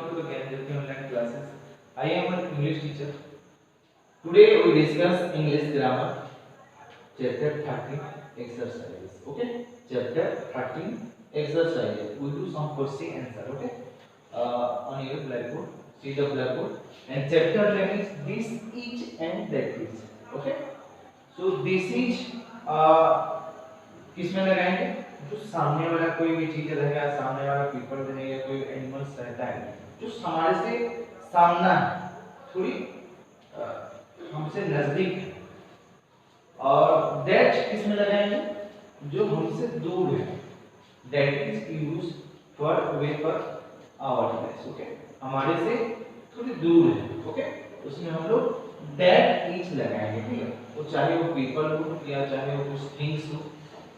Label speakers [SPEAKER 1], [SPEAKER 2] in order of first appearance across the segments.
[SPEAKER 1] welcome to the Gyanjyoti online classes. I am an English teacher. Today we discuss English grammar, chapter 13 exercises. Okay, chapter 13 exercises. We do some question answer. Okay, on your blackboard. See the blackboard. And chapter name is this, each, and that is. Okay. So this is किसमें लगाएंगे? जो सामने वाला कोई भी चीज रहेगा, सामने वाला पीपल रहेगा, कोई एनिमल्स रहता है जो हमारे से सामना है, थोड़ी हमसे नजदीक है। और दैट किसमें लगाएंगे? जो हमसे दूर है। That is use for way for our place. Okay, हमारे से थोड़ी दूर है। ओके, उसमें हम लोग दैट इज लगाएंगे। ठीक है, वो चाहे वो पीपल हो या चाहे वो कुछ थिंग्स हो,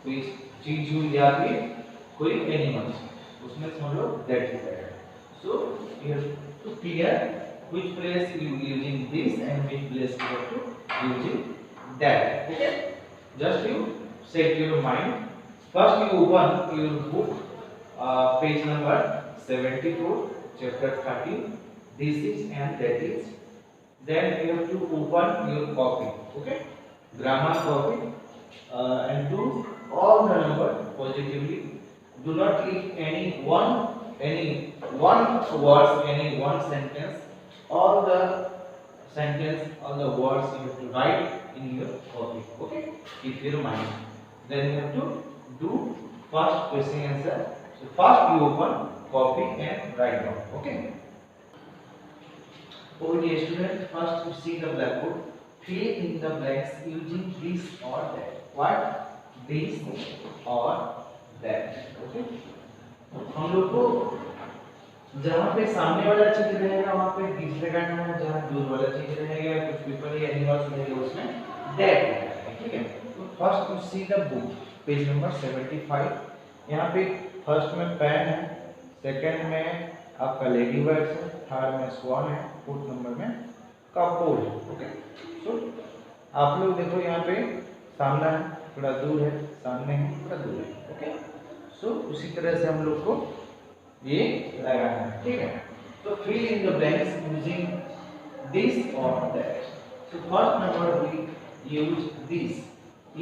[SPEAKER 1] कोई चीज हो या फिर कोई एनिमल्स, उसमें से हम लोग दैट लगाएंगे। So you have to clear which place you using this and which place you have to using that. Okay, just you set your mind. First you open your book, page number 74, chapter 13, this is and that is. Then you have to open your copy. Okay, grammar copy, and do all the number positively. Do not leave any one words, any one sentence. All the sentence, all the words you have to write in your copy. Okay, keep your mind. Then you have to do first question answer. So first you open copy and write down. Okay. Oh dear student, first you see the blackboard. Fill in the blanks using this or that. What? This or that. Okay. हम लोग को जहाँ पे सामने वाला चीज रहेगा वहाँ पे दिस लगाना है, जहाँ दूर वाला चीज रहेगा कुछ पीपल या एनिमल्स रहेगा उसमें दैट लगाना है। ठीक है, तो first you see the book, page number 75। यहाँ पे फर्स्ट में पैन है, सेकंड में आपका लेडी बर्ड्स है, थर्ड में स्वान है, फोर्थ नंबर में कपोल है। ओके, सो आप लोग देखो यहाँ पे सामना है, थोड़ा दूर है, सामने है, थोड़ा दूर है। ओके, सो उसी तरह से हम लोग को ये लगाना है। ठीक है, तो fill in the blanks using this or that. So first number we use this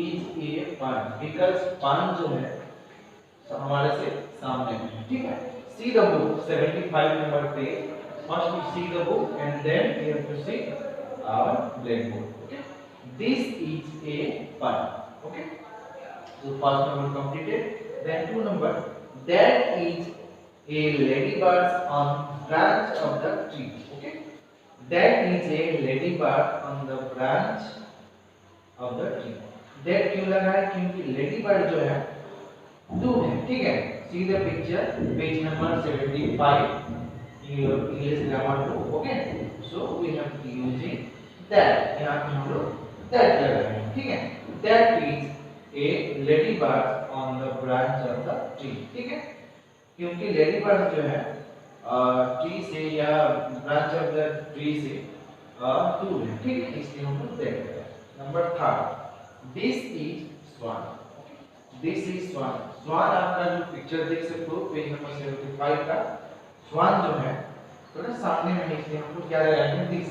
[SPEAKER 1] is a pan, because pan जो है हमारे से सामने है। ठीक है, see the book 75 number पे first you see the book and then you have to see our blackboard. Okay, this is a pan. Okay, so first number completed. Then two number, that is a ladybird on branch of the tree. Okay, that is a ladybird on the branch of the tree. that क्यों लगा है? क्योंकि ladybird जो है दूर है। ठीक है, see the picture, page number 75 in your English grammar book. Okay, so we have to using that. यहाँ पे हम लोग that लगा रहे हैं। ठीक है, that is a ladybird on the branch of the tree. ठीक है, क्योंकि लेडी बर्ड जो है ट्री से या ब्रांच ऑफ द ट्री से दूर है। ठीक है, इसलिए हम लोग देख रहे हैं। Number third, this is swan. This is swan. Swan आपका जो पिक्चर देख सकते हो पेज नंबर 75 का, स्वान जो है थोड़ा सामने में है, इसलिए हम लोग क्या लगाएंगे? दिस।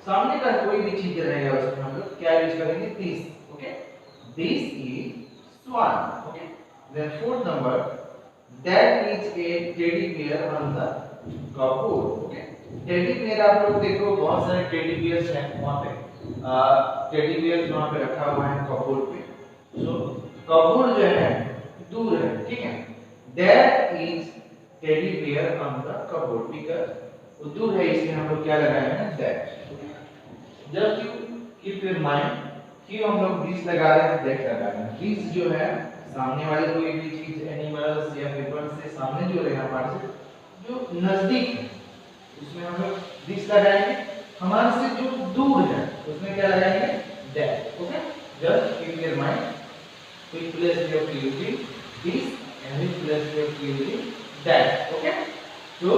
[SPEAKER 1] सामने का कोई भी चीज रहेगा उसमें हम लोग क्या यूज करेंगे? This. Okay, this is swan. Okay, then fourth number, that is a teddy bear on the cupboard. Okay, teddy bear आप लोग देखो बहुत सारे teddy bears हैं वहाँ पे, teddy bears वहाँ पे रखा हुआ है कपबोर्ड पे। so कपबोर्ड जो है दूर है। ठीक है, that is teddy bear on the cupboard, because वो दूर है इसलिए हम लोग क्या लगाएंगे? that. just you keep your mind कि हम लोग this लगा रहे हैं, that लगा रहे हैं। this जो है सामने वाले कोई भी चीज एनिमल्स या पीपल से सामने जो रहेगा हमारे से जो नजदीक है उसमें हम लोग दिस लगाएंगे। हमारे से जो दूर है उसमें क्या लगाएंगे? That. Okay, just keep your mind which place you have to use this and which place you have to use that. Okay, so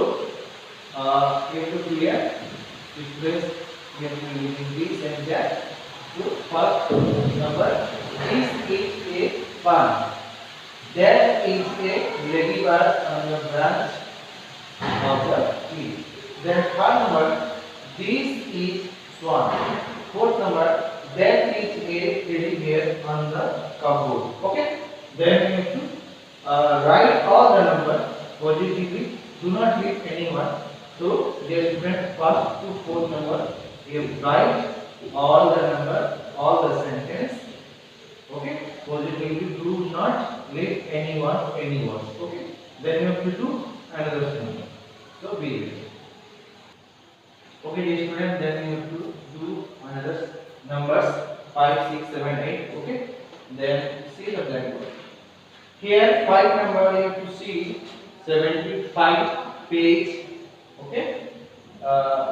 [SPEAKER 1] you have to clear which place you have to use this and that. So first number, this is a pan. That is a ladybird on the branch of the tree. positively, do not leave anyone. So dear students, first to fourth number you write all the number, all the sentence. Okay, positively, do not leave anyone. Okay, then you have to do another number. So be ready. Okay dear students, then you have to do another numbers 5, 6, 7, 8. Okay, then see the blackboard. Here 5 number you have to see 75 page. Okay,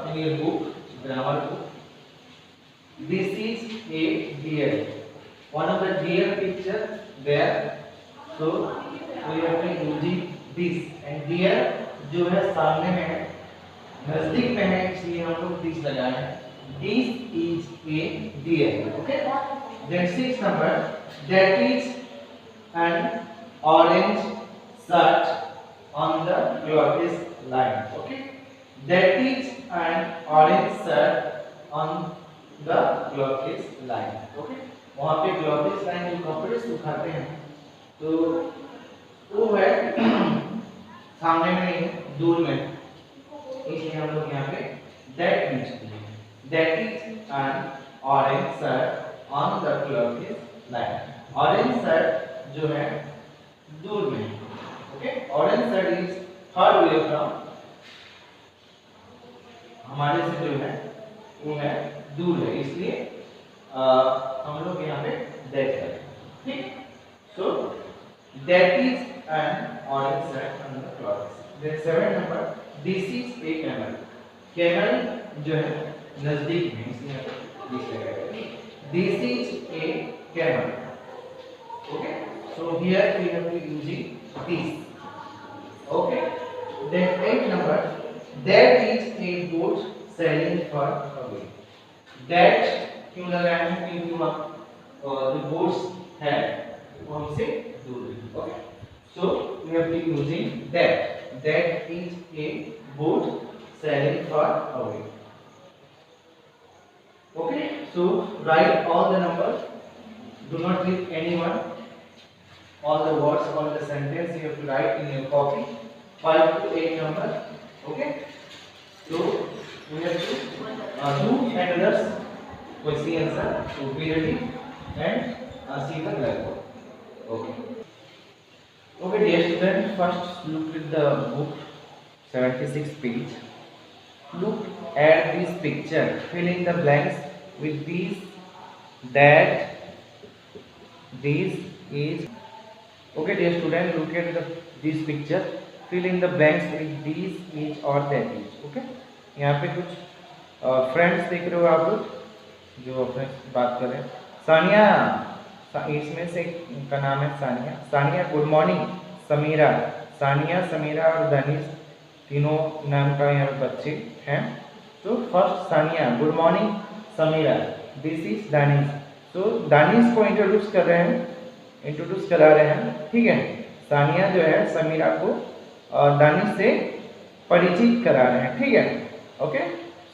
[SPEAKER 1] in your book, grammar book. This is a deer. One of the deer picture there. So we have to using this, and deer जो है सामने में है, नजदीक में है, इसलिए हम लोग दिस लगाए हैं. This is a deer. Okay. Then 6 number, that is an orange shirt on the clothes line. Okay. That is an orange shirt on the clothes line. Okay. वहाँ पे clothes line जो कपड़े सुखाते हैं, तो वो है सामने में नहीं, दूर में. इसलिए हम लोग यहाँ पे that यूज किए. That is an orange shirt on the clothes line. Orange shirt जो है दूर में. Okay. Orange shirt is far away from, हमारे से जो है वो है दूर है, इसलिए हम लोग यहाँ पे that करें. ठीक. So that is an orange shirt on the clothes. Then 7 number, this is a camel. Camel जो है नजदीक में, इसलिए this लगाएंगे. This is a camel. Okay. So here we have to using this. Okay. Then 8 number, that is a boat sailing far away. That क्यों लगाया है? क्योंकि the boats है वो हमसे दूर है. Okay. So we have to using that. That is a boat sailing far away. Okay. So write all the numbers. Do not leave anyone. All the words, all the sentence you have to write in your copy. 5 to 8 number. Okay. So we have to do another question answer. So be ready and see the blackboard. Okay. Okay dear student, first look at the book 76 page. Look at this picture. Fill in the blanks with these, that, this is. Okay dear student, look at this picture. Fill in the blanks with these, is or that is. Okay. यहाँ पे कुछ friends देख रहे हो आप लोग जो अपने बात कर रहे हैं. सानिया, इसमें से का नाम है सानिया. Sania good morning. समीरा, सानिया, समीरा और दानिश तीनों नाम का यहाँ बच्चे हैं. तो first Sania good morning. Samira, this is Danish. तो दानिश को इंट्रोड्यूस कर रहे हैं, इंट्रोड्यूस करा रहे हैं. ठीक है. सानिया जो है समीरा को दानिश से परिचित करा रहे हैं. ठीक है. Okay.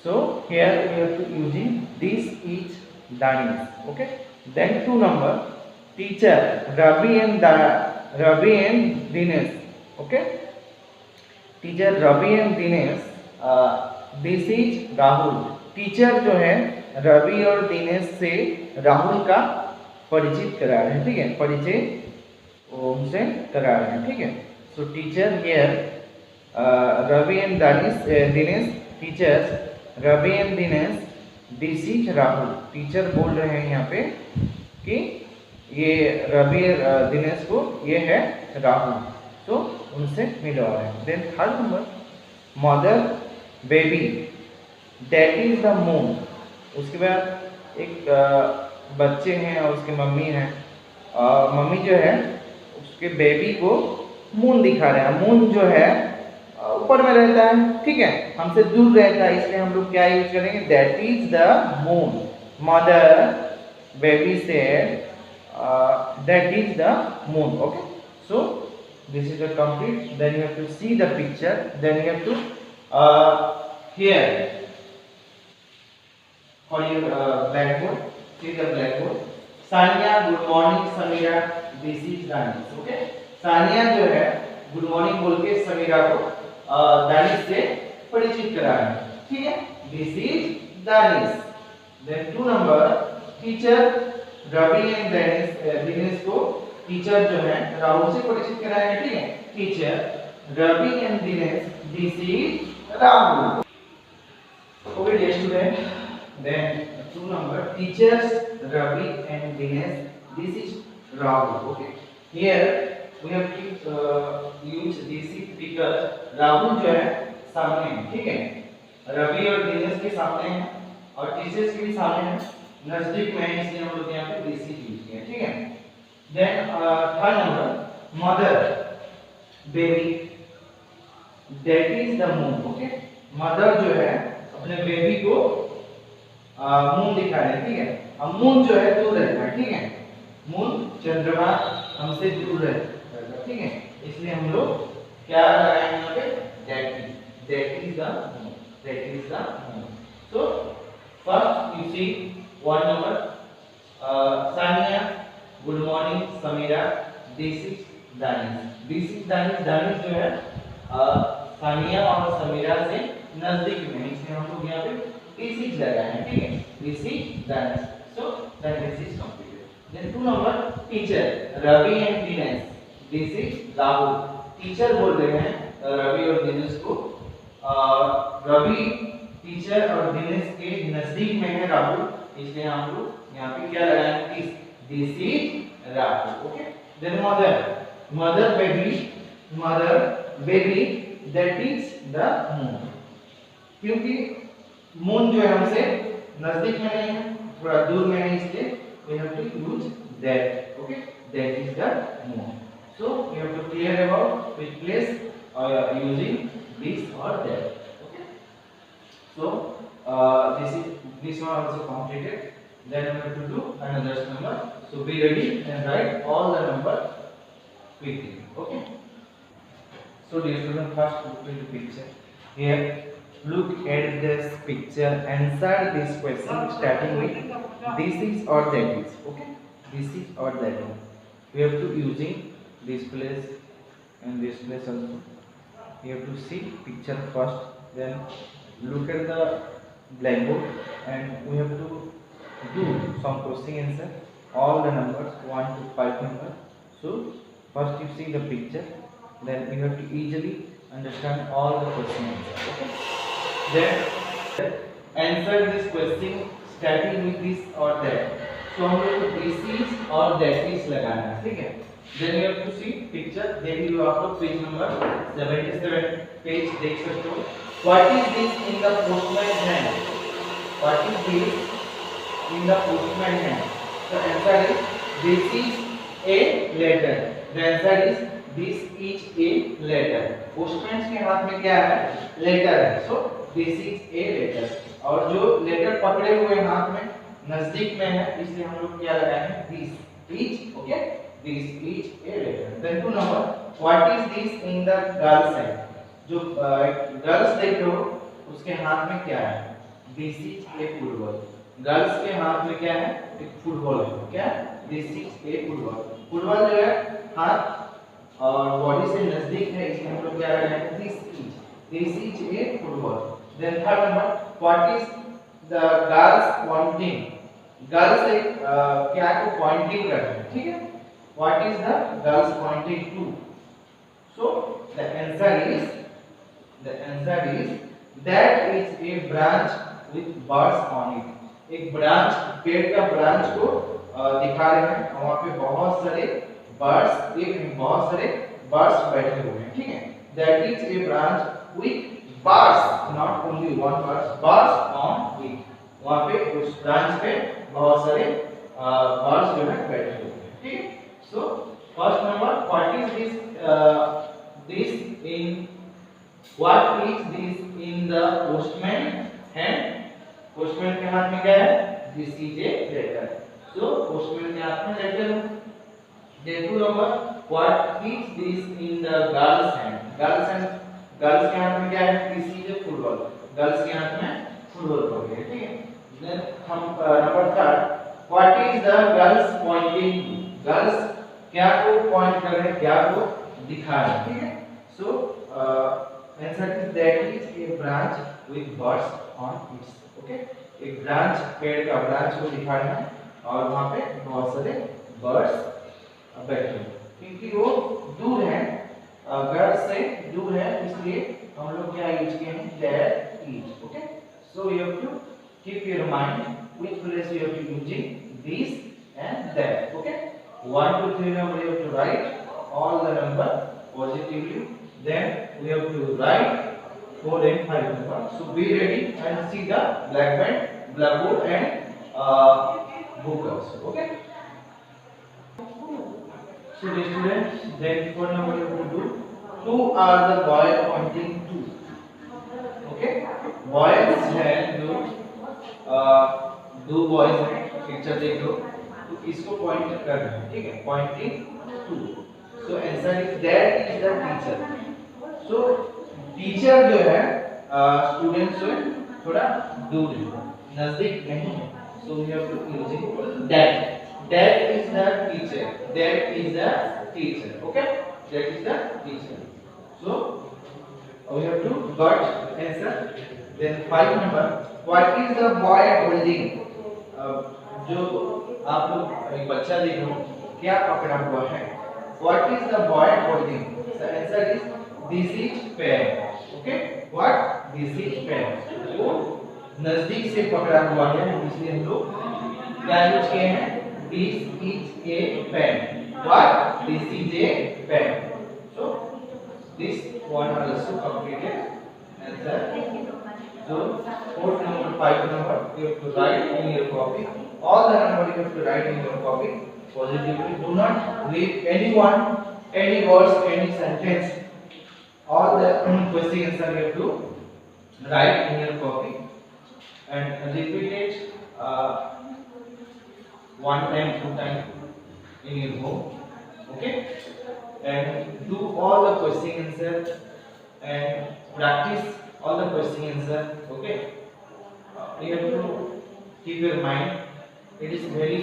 [SPEAKER 1] So here we have to using this is Danish. Okay. Then 2 number, teacher Ravi and Dinesh. Okay. Teacher Ravi and Dinesh. This is Rahul. Teacher जो है रवि और दिनेश से राहुल का परिचित करा रहे हैं. ठीक है. परिचय उनसे करा रहे हैं. ठीक है. So teacher here Ravi and Dinesh. Teachers Ravi and Dinesh. This is Rahul. Teacher बोल रहे हैं यहाँ पे कि ये रवि दिनेश को ये है राहुल, तो उनसे मिलवा रहे हैं. Then 3rd number, mother baby that is the moon. उसके बाद एक बच्चे हैं और उसके मम्मी हैं. मम्मी जो है उसके बेबी को मून दिखा रहे हैं. मून जो है ऊपर में रहता है. ठीक है. हमसे दूर रहता है, इसलिए हम लोग क्या यूज करेंगे? That is the moon. Mother baby से that is the moon. Okay. So this is the complete. Then you have to see the picture. Then you have to here for your blackboard. See the blackboard. Sania good morning. Samira, this is Danish. Okay. Sania जो है good morning बोल के समीरा को दानिश से परिचित कराना है, ठीक है। This is Danish. Then 2 number teacher Ravi and Dinesh को टीचर जो है राहुल से परिचित कराएंगे, ठीक है। Teacher Ravi and Dinesh, this is Rahul. Okay dear student, then 2 number teachers Ravi and Dinesh, this is Rahul. Okay, here we have to use this is because Rahul जो है सामने है, ठीक है। रवि और दिनेश के सामने है और टीचर्स के भी सामने है, नजदीक में है, इसलिए हम लोग यहाँ पे दिस इज यूज किया, ठीक है। Then 3rd number mother baby, that is the moon. Okay, mother जो है अपने बेबी को मून दिखा रहे हैं, ठीक है। अब मून जो है दूर रहता है, ठीक है। मून चंद्रमा हमसे दूर रहता है, ठीक है, इसलिए हम लोग क्या लगाएंगे यहाँ पे, that is the moon, that is the moon. So first you see 1 number Sania, good morning Samira, this is Danish, this is Danish. Danish जो है सानिया और समीरा से नजदीक में, इसलिए हम लोग यहाँ पे दिस इज लगाए हैं, ठीक है। This is Danish, so that this is completed. Then 2 number teacher Ravi and Dinesh, this is Rahul. Teacher बोल रहे हैं रवि और दिनेश को, रवि टीचर और दिनेश के नजदीक में है राहुल, इसलिए हम लोग यहाँ पे क्या लगाएंगे, this is Rahul. Okay, then mother baby, that is the moon. क्योंकि मून जो है हमसे नजदीक में नहीं है, थोड़ा दूर में है, इसलिए we have to use that. Okay, that is the moon. So we have to clear about which place using this or that. Okay, so this one also completed. Then we have to do another number. So be ready and write all the number quickly. Okay, so dear student, first look at the picture here. Look at this picture, answer this question starting with this is or that is. Okay, this is or that is. We have to using this place and this place also. We have to see picture first, then look at the blackboard and we have to do some question answer, all the numbers 1 to 5 numbers. So first you see the picture, then you have to easily understand all the question answer. Okay, then answer this question starting with this or that. So हम लोग this is और that is लगाना है, ठीक है। Then you have to see picture, देख लो आप लोग पेज नंबर 77 पेज देख सकते हो। What is this in the postman's hand? What is this in the postman's hand? The answer is this is a letter. The answer is this is a letter. postman के हाथ में क्या है, letter है, so this is a letter। और जो letter पकड़े हुए हाथ में नजदीक में है, इसलिए हम लोग क्या लगाएंगे, this is, okay, this is a letter। then 2 number, what is this in the girl's hand? जो गर्ल्स देख रहे हो उसके हाथ में क्या है, this is a football। Girls के हाथ में क्या है, एक फुटबॉल है, क्या, this is a football। Football जो है हाथ और बॉडी से नजदीक है, इसलिए हम लोग क्या लगाएंगे, this is a football। then 3rd number, what is the girls pointing? Girls क्या को पॉइंटिंग कर रहे हैं, ठीक है। what is the girls pointing to? so the answer is that is a branch with birds on it। एक branch, पेड़ का ब्रांच को दिखा रहे हैं और वहाँ पे बहुत सारे बर्ड्स, एक बहुत सारे बर्ड्स बैठे हुए हैं, ठीक है। that is a branch with birds, not only one birds on it। वहाँ पे उस ब्रांच पे बहुत सारे बर्ड्स जो है बैठे हुए हैं, ठीक है। so first number, what is this what is this in the postman hand? postman के हाथ में क्या है, this is a letter। so postman के हाथ में लेटर है। then 2 number, what is this in the girl's hand? Girls के हाथ में क्या है, this is a football। Girls के हाथ में फुटबॉल पकड़े है, ठीक है। then हम number 3rd, what is the girls pointing to? Girls क्या को पॉइंट कर रहे हैं, क्या को दिखा रहे हैं, ठीक है। So answer is that is a branch with birds on its. Okay, एक ब्रांच, पेड़ का ब्रांच को दिखाना है और वहाँ पे बहुत सारे बर्ड्स बैठे हैं क्योंकि वो दूर है, घर से दूर है, इसलिए हम लोग क्या यूज किए हैं, there is. Okay, so you have to keep your mind which place you have to using this and that. Okay, 1 to 3 number you have to write all the number positively, then we have to write 4 and 5 number. So be ready and see the blackboard and book also. Okay, so the students, then 4 number you have to do, who are the boy pointing to. Okay, boys have दो boys हैं, picture देख लो, तो इसको point कर रहे हैं, ठीक है, pointing to. So answer is that is the teacher. So teacher जो है स्टूडेंट से थोड़ा दूर है, नजदीक नहीं है. So we have to using that. That is the teacher. That is the teacher. Okay, that is the teacher. So we have to got answer. Then 5 number, what is the boy holding. जो आप लोग एक बच्चा देख लो, क्या पकड़ा हुआ है. What is the boy holding. The answer is this is pen. Okay, what, this is pen. वो नजदीक से पकड़ा हुआ है, इसलिए हम लोग क्या यूज किए हैं, this is a pen. What, this is a pen. So this one also completed. Answer. So 4th number, 5 number you have to write in your copy. All the number you have to write in your copy positively. Do not leave anyone, any words, any sentence. All the question answer you have to write in your copy and repeat it 1 time, 2 time in your home. Okay, and do all the question answer and practice all the question answer. Okay, you have to keep your mind, it is very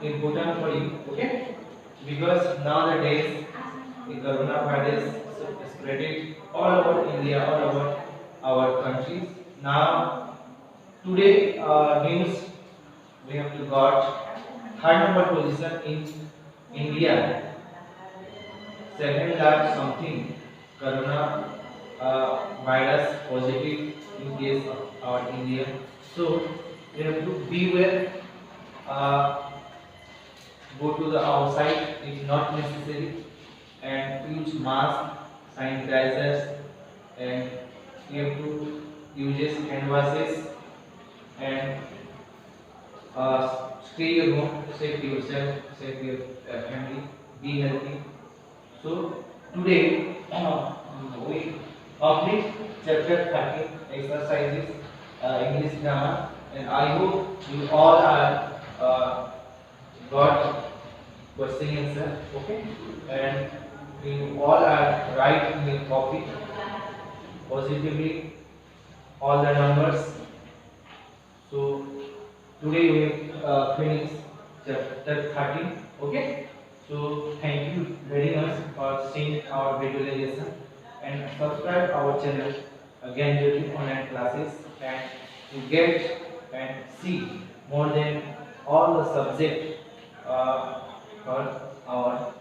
[SPEAKER 1] important for you. Okay, because nowadays the coronavirus is spreading all over India, all over our countries. Now today news we have to got 3rd number position in India, 7 lakh something corona virus positive in case of our India. So we have to beware. Go to the outside if not necessary, and use mask, sanitizers, and we have to use hand washes and stay your home, save yourself, save your family, be healthy. So today we complete chapter 13 exercises, English grammar, and I hope you all are got question answer. Okay, and you all are right in your copy positively all the numbers. So today we have finished chapter 13. Okay, so thank you very much for seeing our visualization and subscribe our channel again during online classes, and to get and see more than all the subject for our